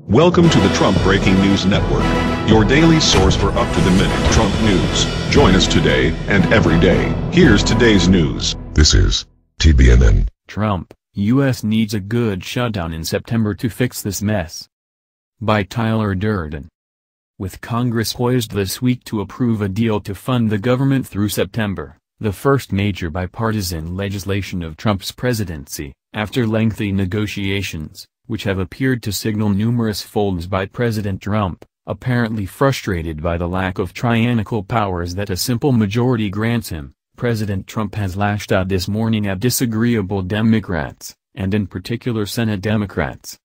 Welcome to the Trump Breaking News Network, your daily source for up-to-the-minute Trump news. Join us today and every day. Here's today's news. This is TBNN. Trump, U.S. needs a good shutdown in September to fix this mess. By Tyler Durden. With Congress poised this week to approve a deal to fund the government through September, the first major bipartisan legislation of Trump's presidency, after lengthy negotiations, which have appeared to signal numerous folds by President Trump, apparently frustrated by the lack of tyrannical powers that a simple majority grants him. President Trump has lashed out this morning at disagreeable Democrats, and in particular Senate Democrats.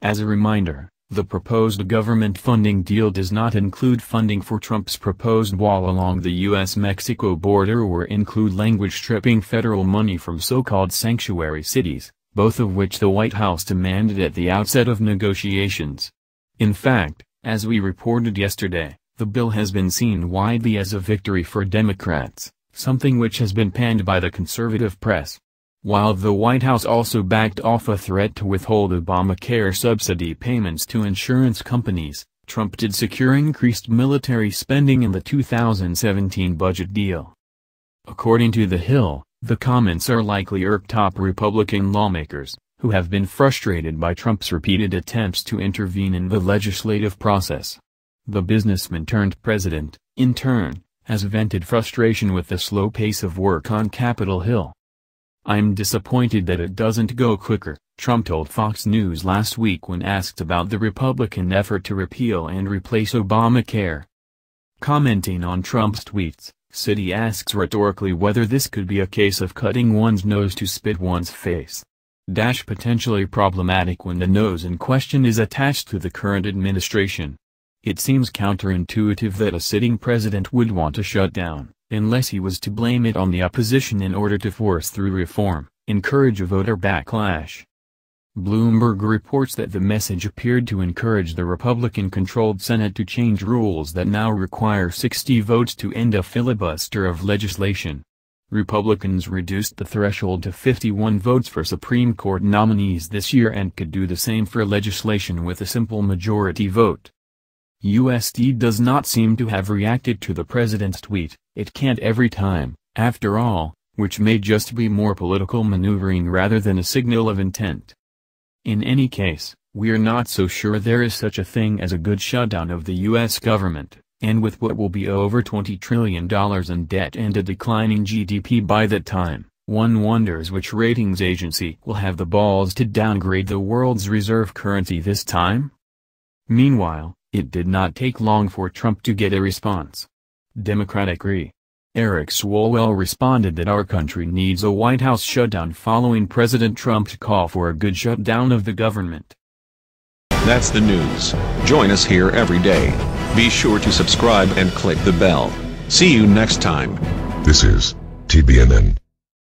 As a reminder, the proposed government funding deal does not include funding for Trump's proposed wall along the U.S. Mexico border or include language stripping federal money from so-called sanctuary cities, both of which the White House demanded at the outset of negotiations. In fact, as we reported yesterday, the bill has been seen widely as a victory for Democrats, something which has been panned by the conservative press. While the White House also backed off a threat to withhold ObamaCare subsidy payments to insurance companies, Trump did secure increased military spending in the 2017 budget deal. According to The Hill, the comments are likely irked top Republican lawmakers, who have been frustrated by Trump's repeated attempts to intervene in the legislative process. The businessman-turned-president, in turn, has vented frustration with the slow pace of work on Capitol Hill. "I'm disappointed that it doesn't go quicker," Trump told Fox News last week when asked about the Republican effort to repeal and replace Obamacare. Commenting on Trump's tweets, Citi asks rhetorically whether this could be a case of cutting one's nose to spite one's face. Potentially problematic when the nose in question is attached to the current administration. It seems counterintuitive that a sitting president would want a shutdown, unless he was to blame it on the opposition in order to force through reform, encourage a voter backlash. Bloomberg reports that the message appeared to encourage the Republican-controlled Senate to change rules that now require 60 votes to end a filibuster of legislation. Republicans reduced the threshold to 51 votes for Supreme Court nominees this year and could do the same for legislation with a simple majority vote. USD does not seem to have reacted to the president's tweet, "It can't every time, after all," which may just be more political maneuvering rather than a signal of intent. In any case, we're not so sure there is such a thing as a good shutdown of the U.S. government, and with what will be over $20 trillion in debt and a declining GDP by that time, one wonders which ratings agency will have the balls to downgrade the world's reserve currency this time? Meanwhile, it did not take long for Trump to get a response. Democratic Re. Eric Swalwell responded that our country needs a White House shutdown following President Trump's call for a good shutdown of the government. That's the news. Join us here every day. Be sure to subscribe and click the bell. See you next time. This is TBNN.